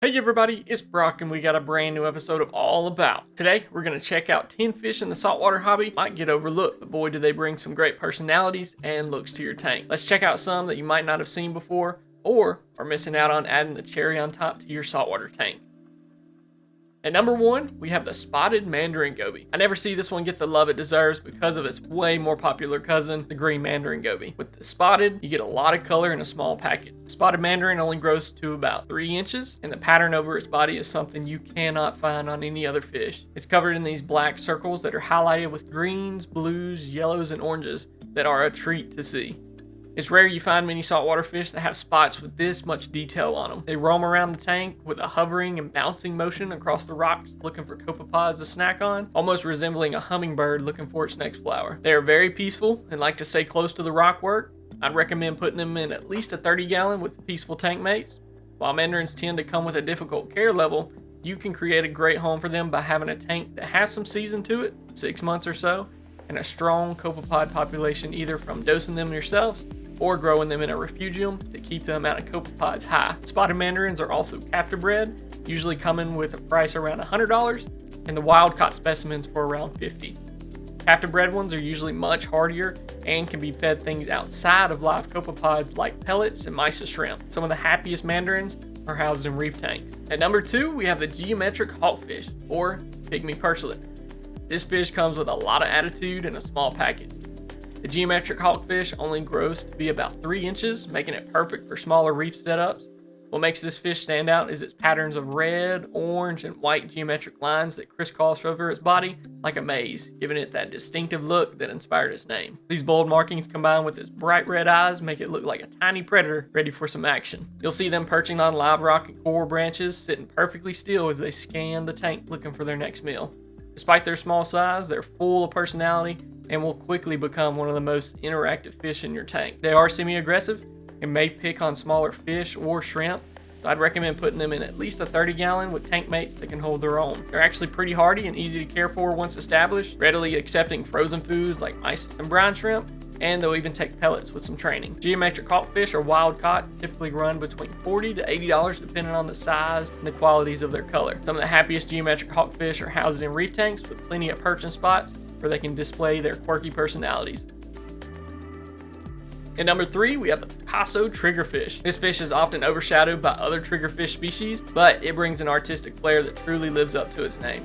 Hey everybody, it's Brock and we got a brand new episode of All About. Today, we're going to check out 10 fish in the saltwater hobby might get overlooked, but boy do they bring some great personalities and looks to your tank. Let's check out some that you might not have seen before or are missing out on adding the cherry on top to your saltwater tank. At number 1, we have the Spotted Mandarin Goby. I never see this one get the love it deserves because of its way more popular cousin, the green Mandarin Goby. With the spotted, you get a lot of color in a small package. Spotted Mandarin only grows to about 3 inches, and the pattern over its body is something you cannot find on any other fish. It's covered in these black circles that are highlighted with greens, blues, yellows, and oranges that are a treat to see. It's rare you find many saltwater fish that have spots with this much detail on them. They roam around the tank with a hovering and bouncing motion across the rocks looking for copepods to snack on, almost resembling a hummingbird looking for its next flower. They are very peaceful and like to stay close to the rock work. I'd recommend putting them in at least a 30-gallon with peaceful tank mates. While mandarins tend to come with a difficult care level, you can create a great home for them by having a tank that has some season to it, 6 months or so, and a strong copepod population either from dosing them yourselves or growing them in a refugium to keep the amount of copepods high. Spotted mandarins are also captive bred, usually coming with a price around $100, and the wild caught specimens for around $50. Captive bred ones are usually much hardier and can be fed things outside of live copepods like pellets and mysis shrimp. Some of the happiest mandarins are housed in reef tanks. At number 2, we have the geometric hawkfish, or pygmy perchlet. This fish comes with a lot of attitude in a small package. The geometric hawkfish only grows to be about 3 inches, making it perfect for smaller reef setups. What makes this fish stand out is its patterns of red, orange, and white geometric lines that crisscross over its body like a maze, giving it that distinctive look that inspired its name. These bold markings combined with its bright red eyes make it look like a tiny predator ready for some action. You'll see them perching on live rock and coral branches, sitting perfectly still as they scan the tank looking for their next meal. Despite their small size, they're full of personality and will quickly become one of the most interactive fish in your tank. They are semi-aggressive and may pick on smaller fish or shrimp, so I'd recommend putting them in at least a 30-gallon with tank mates that can hold their own. They're actually pretty hardy and easy to care for once established, readily accepting frozen foods like mysis and brine shrimp, and they'll even take pellets with some training. Geometric hawkfish are wild caught, typically run between $40 to $80 depending on the size and the qualities of their color. Some of the happiest geometric hawkfish are housed in reef tanks with plenty of perching spots where they can display their quirky personalities. At number 3, we have the Picasso triggerfish. This fish is often overshadowed by other triggerfish species, but it brings an artistic flair that truly lives up to its name.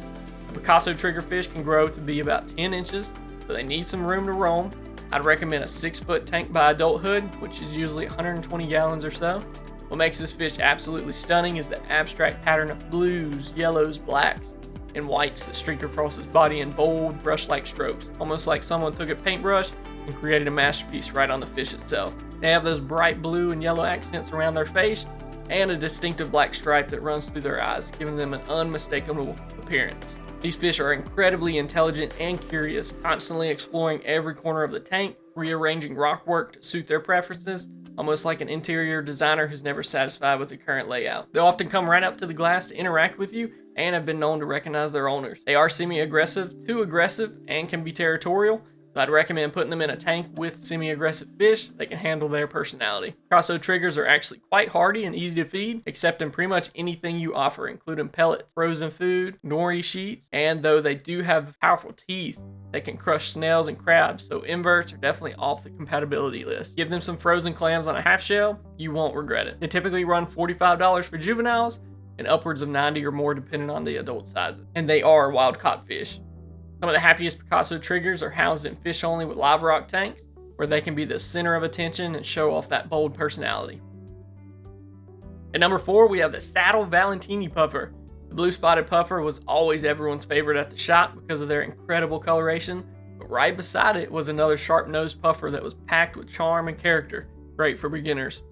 The Picasso triggerfish can grow to be about 10 inches, so they need some room to roam. I'd recommend a 6-foot tank by adulthood, which is usually 120 gallons or so. What makes this fish absolutely stunning is the abstract pattern of blues, yellows, blacks, and whites that streak across its body in bold, brush-like strokes, almost like someone took a paintbrush and created a masterpiece right on the fish itself. They have those bright blue and yellow accents around their face and a distinctive black stripe that runs through their eyes, giving them an unmistakable appearance. These fish are incredibly intelligent and curious, constantly exploring every corner of the tank, rearranging rock work to suit their preferences, almost like an interior designer who's never satisfied with the current layout. They'll often come right up to the glass to interact with you and have been known to recognize their owners. They are semi-aggressive, too aggressive, and can be territorial, so I'd recommend putting them in a tank with semi-aggressive fish that can handle their personality. Picasso triggers are actually quite hardy and easy to feed, accepting pretty much anything you offer, including pellets, frozen food, nori sheets, and though they do have powerful teeth, they can crush snails and crabs, so inverts are definitely off the compatibility list. Give them some frozen clams on a half shell, you won't regret it. They typically run $45 for juveniles, and upwards of $90 or more depending on the adult sizes. And they are wild-caught fish. Some of the happiest Picasso triggers are housed in fish-only with live rock tanks, where they can be the center of attention and show off that bold personality. At number 4, we have the Saddle Valentini puffer. The blue spotted puffer was always everyone's favorite at the shop because of their incredible coloration, but right beside it was another sharp-nosed puffer that was packed with charm and character, great for beginners.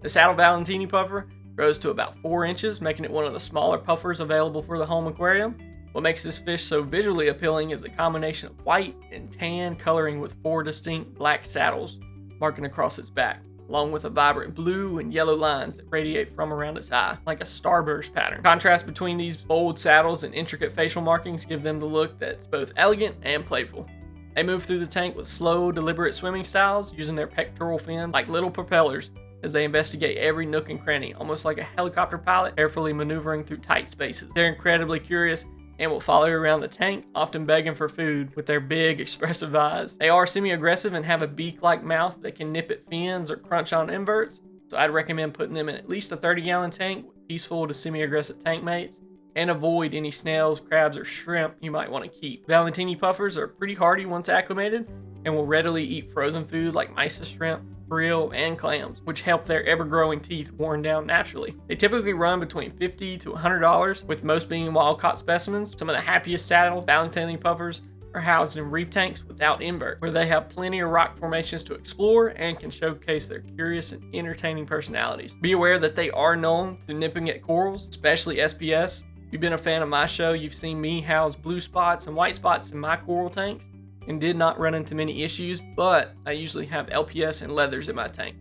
The Saddle Valentini puffer grows to about 4 inches, making it one of the smaller puffers available for the home aquarium. What makes this fish so visually appealing is the combination of white and tan coloring with 4 distinct black saddles marking across its back, along with a vibrant blue and yellow lines that radiate from around its eye, like a starburst pattern. Contrast between these bold saddles and intricate facial markings give them the look that's both elegant and playful. They move through the tank with slow, deliberate swimming styles, using their pectoral fins like little propellers as they investigate every nook and cranny, almost like a helicopter pilot carefully maneuvering through tight spaces. They're incredibly curious and will follow you around the tank, often begging for food with their big, expressive eyes. They are semi-aggressive and have a beak-like mouth that can nip at fins or crunch on inverts, so I'd recommend putting them in at least a 30-gallon tank with peaceful to semi-aggressive tank mates, and avoid any snails, crabs, or shrimp you might want to keep. Valentini puffers are pretty hardy once acclimated and will readily eat frozen food like mysis shrimp, krill, and clams, which help their ever-growing teeth worn down naturally. They typically run between $50 to $100, with most being wild-caught specimens. Some of the happiest saddle Valentini puffers are housed in reef tanks without invert, where they have plenty of rock formations to explore and can showcase their curious and entertaining personalities. Be aware that they are known to nipping at corals, especially SPS. If you've been a fan of my show, you've seen me house blue spots and white spots in my coral tanks and did not run into many issues, but I usually have LPS and leathers in my tank.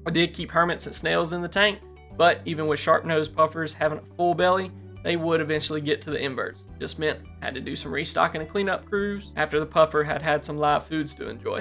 I did keep hermits and snails in the tank, but even with sharp-nosed puffers having a full belly, they would eventually get to the inverts. Just meant I had to do some restocking and cleanup crews after the puffer had some live foods to enjoy.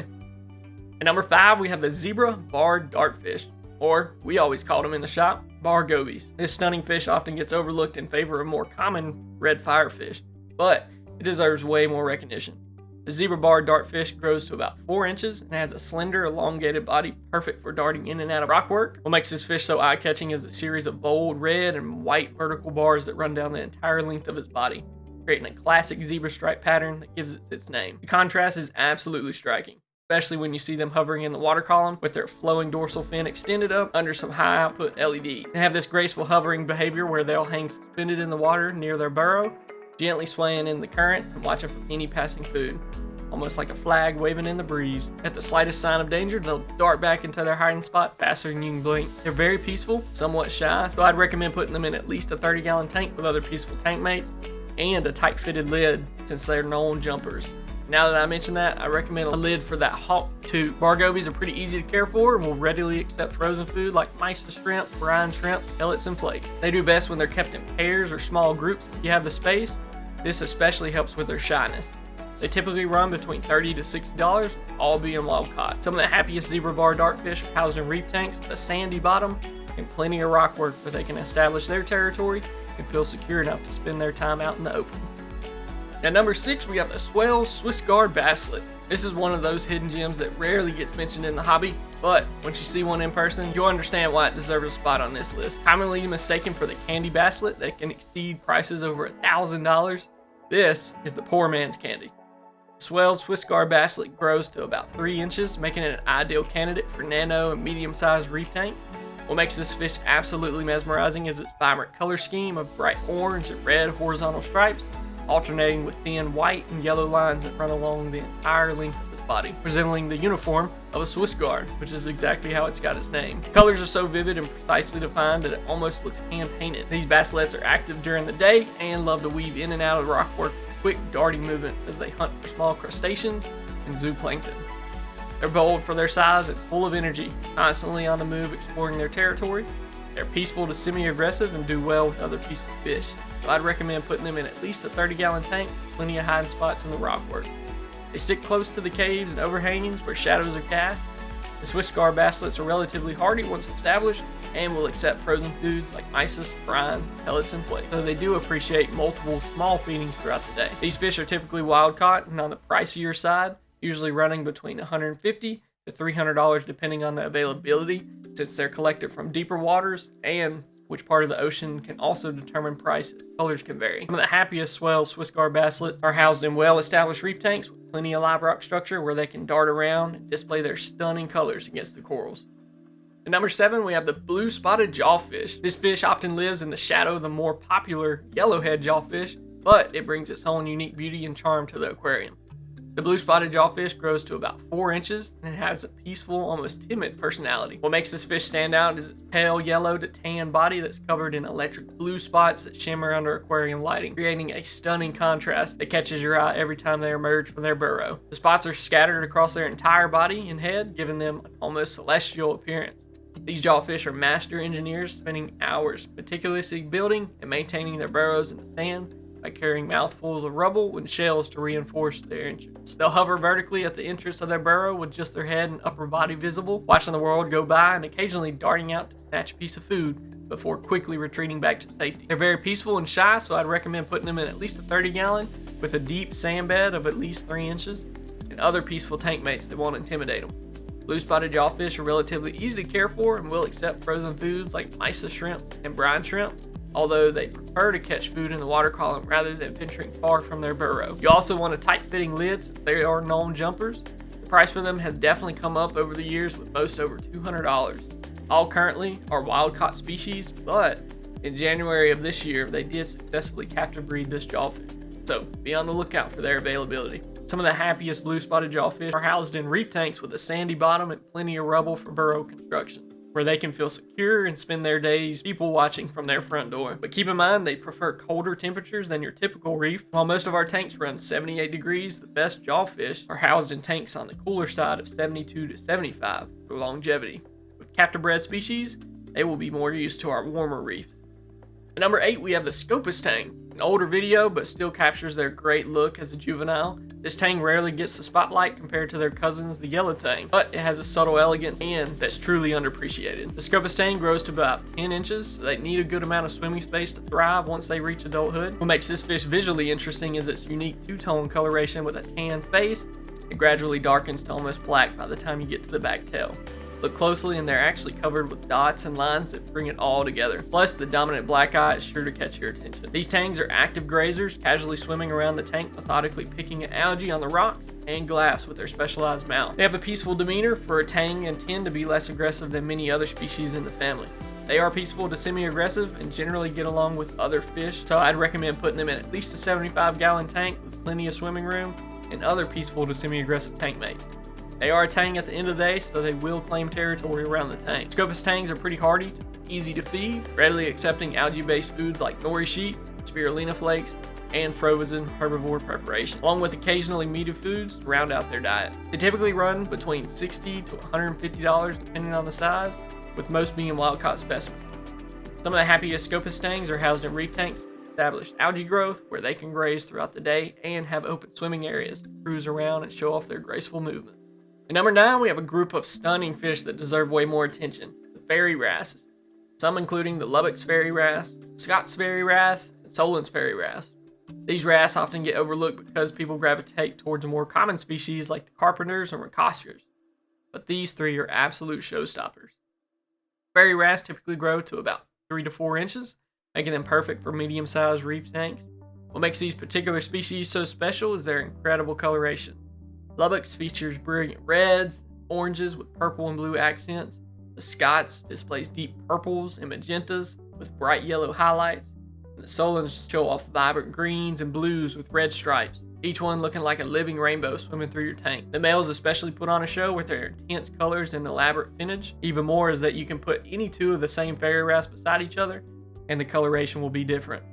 At number 5, we have the zebra barred dartfish, or we always called them in the shop, bar gobies. This stunning fish often gets overlooked in favor of more common red firefish, but it deserves way more recognition. The zebra barred dartfish grows to about 4 inches and has a slender, elongated body perfect for darting in and out of rockwork. What makes this fish so eye-catching is a series of bold red and white vertical bars that run down the entire length of his body, creating a classic zebra stripe pattern that gives it its name. The contrast is absolutely striking, especially when you see them hovering in the water column with their flowing dorsal fin extended up under some high output LEDs. They have this graceful hovering behavior where they'll hang suspended in the water near their burrow, gently swaying in the current and watching for any passing food, almost like a flag waving in the breeze. At the slightest sign of danger, they'll dart back into their hiding spot faster than you can blink. They're very peaceful, somewhat shy, so I'd recommend putting them in at least a 30-gallon tank with other peaceful tank mates and a tight-fitted lid since they're known jumpers. Now that I mention that, I recommend a lid for that hawk too. Bar gobies are pretty easy to care for and will readily accept frozen food like mysis shrimp, brine shrimp, pellets, and flakes. They do best when they're kept in pairs or small groups if you have the space. This especially helps with their shyness. They typically run between $30 to $60, all being wild caught. Some of the happiest zebra bar dartfish are housed in reef tanks with a sandy bottom and plenty of rock work where they can establish their territory and feel secure enough to spend their time out in the open. At number 6, we have the swell Swiss guard basslet. This is one of those hidden gems that rarely gets mentioned in the hobby, but once you see one in person, you'll understand why it deserves a spot on this list. Commonly mistaken for the candy basslet that can exceed prices over $1,000, this is the poor man's candy. Swell's Swiss guard basslet grows to about 3 inches, making it an ideal candidate for nano and medium-sized reef tanks. What makes this fish absolutely mesmerizing is its vibrant color scheme of bright orange and red horizontal stripes, alternating with thin white and yellow lines that run along the entire length of his body, resembling the uniform of a Swiss guard, which is exactly how it's got its name. The colors are so vivid and precisely defined that it almost looks hand-painted. These basslets are active during the day and love to weave in and out of rockwork with quick darting movements as they hunt for small crustaceans and zooplankton. They're bold for their size and full of energy, constantly on the move exploring their territory. They're peaceful to semi-aggressive and do well with other peaceful fish. So I'd recommend putting them in at least a 30-gallon tank with plenty of hiding spots in the rockwork. They stick close to the caves and overhangings where shadows are cast. The Swiss guard basslets are relatively hardy once established and will accept frozen foods like mysis, brine, pellets, and flakes, though they do appreciate multiple small feedings throughout the day. These fish are typically wild caught and on the pricier side, usually running between $150 to $300 depending on the availability, since they're collected from deeper waters and which part of the ocean can also determine prices. Colors can vary. Some of the happiest swell Swiss guard basslets are housed in well-established reef tanks with plenty of live rock structure where they can dart around and display their stunning colors against the corals. At number 7, we have the blue spotted jawfish. This fish often lives in the shadow of the more popular yellowhead jawfish, but it brings its own unique beauty and charm to the aquarium. The blue spotted jawfish grows to about 4 inches and it has a peaceful, almost timid personality. What makes this fish stand out is its pale yellow to tan body that's covered in electric blue spots that shimmer under aquarium lighting, creating a stunning contrast that catches your eye every time they emerge from their burrow. The spots are scattered across their entire body and head, giving them an almost celestial appearance. These jawfish are master engineers, spending hours meticulously building and maintaining their burrows in the sand, by carrying mouthfuls of rubble and shells to reinforce their entrance. They'll hover vertically at the entrance of their burrow with just their head and upper body visible, watching the world go by and occasionally darting out to snatch a piece of food before quickly retreating back to safety. They're very peaceful and shy, so I'd recommend putting them in at least a 30-gallon with a deep sand bed of at least 3 inches and other peaceful tank mates that won't intimidate them. Blue spotted jawfish are relatively easy to care for and will accept frozen foods like mysis shrimp and brine shrimp, although they prefer to catch food in the water column rather than venturing far from their burrow. You also want a tight-fitting lid since they are known jumpers. The price for them has definitely come up over the years, with most over $200. All currently are wild-caught species, but in January of this year, they did successfully captive breed this jawfish, so be on the lookout for their availability. Some of the happiest blue spotted jawfish are housed in reef tanks with a sandy bottom and plenty of rubble for burrow construction, where they can feel secure and spend their days people watching from their front door. But keep in mind, they prefer colder temperatures than your typical reef. While most of our tanks run 78 degrees, the best jawfish are housed in tanks on the cooler side of 72 to 75 for longevity. With captive bred species, they will be more used to our warmer reefs. At number 8, we have the Scopus tang. An older video, but still captures their great look as a juvenile. This tang rarely gets the spotlight compared to their cousins, the yellow tang, but it has a subtle elegance and that's truly underappreciated. The Scopus tang grows to about 10 inches, so they need a good amount of swimming space to thrive once they reach adulthood. What makes this fish visually interesting is its unique two-tone coloration with a tan face. It gradually darkens to almost black by the time you get to the back tail. Look closely and they're actually covered with dots and lines that bring it all together. Plus, the dominant black eye is sure to catch your attention. These tangs are active grazers, casually swimming around the tank, methodically picking at algae on the rocks and glass with their specialized mouth. They have a peaceful demeanor for a tang and tend to be less aggressive than many other species in the family. They are peaceful to semi-aggressive and generally get along with other fish, so I'd recommend putting them in at least a 75-gallon tank with plenty of swimming room and other peaceful to semi-aggressive tank mates. They are a tang at the end of the day, so they will claim territory around the tank. Scopus tangs are pretty hardy, easy to feed, readily accepting algae-based foods like nori sheets, spirulina flakes, and frozen herbivore preparation, along with occasionally meaty foods to round out their diet. They typically run between $60 to $150 depending on the size, with most being wild-caught specimens. Some of the happiest Scopus tangs are housed in reef tanks with established algae growth where they can graze throughout the day and have open swimming areas to cruise around and show off their graceful movement. At number 9, we have a group of stunning fish that deserve way more attention, the fairy wrasses, some including the Lubbock's fairy wrasse, Scott's fairy wrasse, and Solon's fairy wrasse. These wrasse often get overlooked because people gravitate towards more common species like the carpenters and ricosters, but these three are absolute showstoppers. Fairy wrasse typically grow to about 3 to 4 inches, making them perfect for medium-sized reef tanks. What makes these particular species so special is their incredible coloration. Lubbock's features brilliant reds, oranges with purple and blue accents. The Scott's displays deep purples and magentas with bright yellow highlights. And the Solon's show off vibrant greens and blues with red stripes, each one looking like a living rainbow swimming through your tank. The males especially put on a show with their intense colors and elaborate finnage. Even more is that you can put any two of the same fairy wrasse beside each other and the coloration will be different.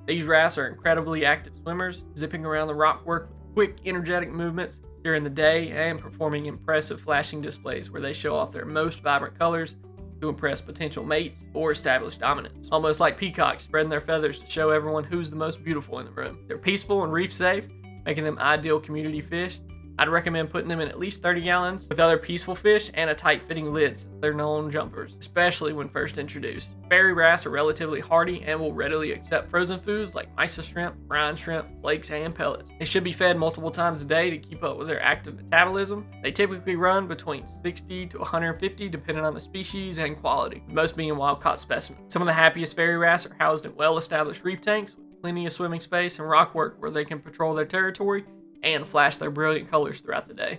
These wrasse are incredibly active swimmers, zipping around the rockwork with quick, energetic movements during the day and performing impressive flashing displays where they show off their most vibrant colors to impress potential mates or establish dominance. Almost like peacocks spreading their feathers to show everyone who's the most beautiful in the room. They're peaceful and reef safe, making them ideal community fish. I'd recommend putting them in at least 30 gallons with other peaceful fish and a tight-fitting lid since they're known jumpers, especially when first introduced. Fairy wrasse are relatively hardy and will readily accept frozen foods like mysis shrimp, brine shrimp, flakes, and pellets. They should be fed multiple times a day to keep up with their active metabolism. They typically run between 60 to 150 depending on the species and quality, most being wild-caught specimens. Some of the happiest fairy wrasse are housed in well-established reef tanks with plenty of swimming space and rockwork where they can patrol their territory and flash their brilliant colors throughout the day.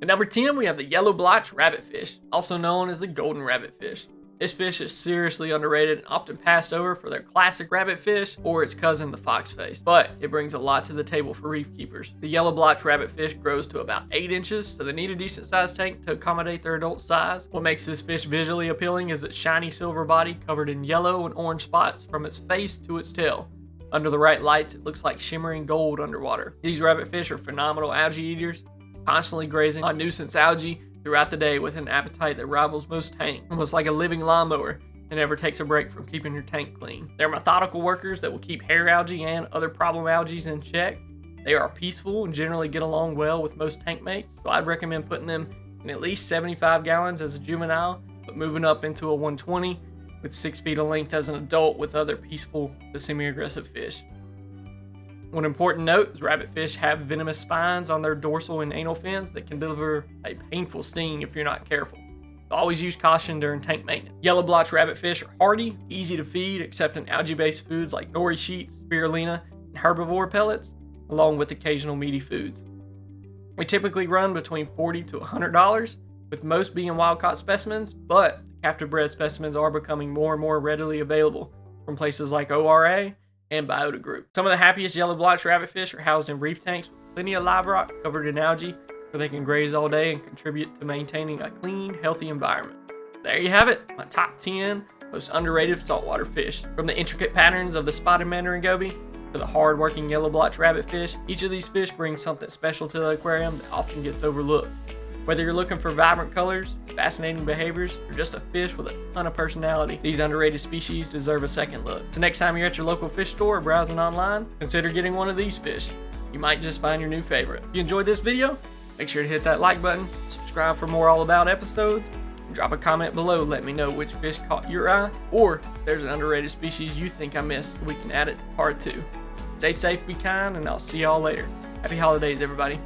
At number 10, we have the Yellow Blotch Rabbitfish, also known as the Golden Rabbitfish. This fish is seriously underrated and often passed over for their classic rabbitfish or its cousin, the foxface, but it brings a lot to the table for reef keepers. The Yellow Blotch Rabbitfish grows to about 8 inches, so they need a decent sized tank to accommodate their adult size. What makes this fish visually appealing is its shiny silver body covered in yellow and orange spots from its face to its tail. Under the right lights, it looks like shimmering gold underwater. These rabbitfish are phenomenal algae eaters, constantly grazing on nuisance algae throughout the day with an appetite that rivals most tanks. Almost like a living lawnmower, and never takes a break from keeping your tank clean. They're methodical workers that will keep hair algae and other problem algae in check. They are peaceful and generally get along well with most tank mates, so I'd recommend putting them in at least 75 gallons as a juvenile, but moving up into a 120 with 6 feet of length as an adult with other peaceful to semi-aggressive fish. One important note is rabbitfish have venomous spines on their dorsal and anal fins that can deliver a painful sting if you're not careful. So always use caution during tank maintenance. Yellow blotch rabbitfish are hardy, easy to feed, accepting algae-based foods like nori sheets, spirulina, and herbivore pellets, along with occasional meaty foods. We typically run between $40 to $100, with most being wild-caught specimens, but captive bred specimens are becoming more and more readily available from places like ORA and Biota Group. Some of the happiest yellow blotch rabbitfish are housed in reef tanks with plenty of live rock covered in algae, where they can graze all day and contribute to maintaining a clean, healthy environment. There you have it, my top 10 most underrated saltwater fish. From the intricate patterns of the Spotted Mandarin Goby to the hard-working yellow blotch rabbitfish, each of these fish brings something special to the aquarium that often gets overlooked. Whether you're looking for vibrant colors, fascinating behaviors, or just a fish with a ton of personality, these underrated species deserve a second look. So next time you're at your local fish store or browsing online, consider getting one of these fish. You might just find your new favorite. If you enjoyed this video, make sure to hit that like button, subscribe for more all about episodes, and drop a comment below. Let me know which fish caught your eye, or if there's an underrated species you think I missed, we can add it to part 2. Stay safe, be kind, and I'll see y'all later. Happy holidays, everybody.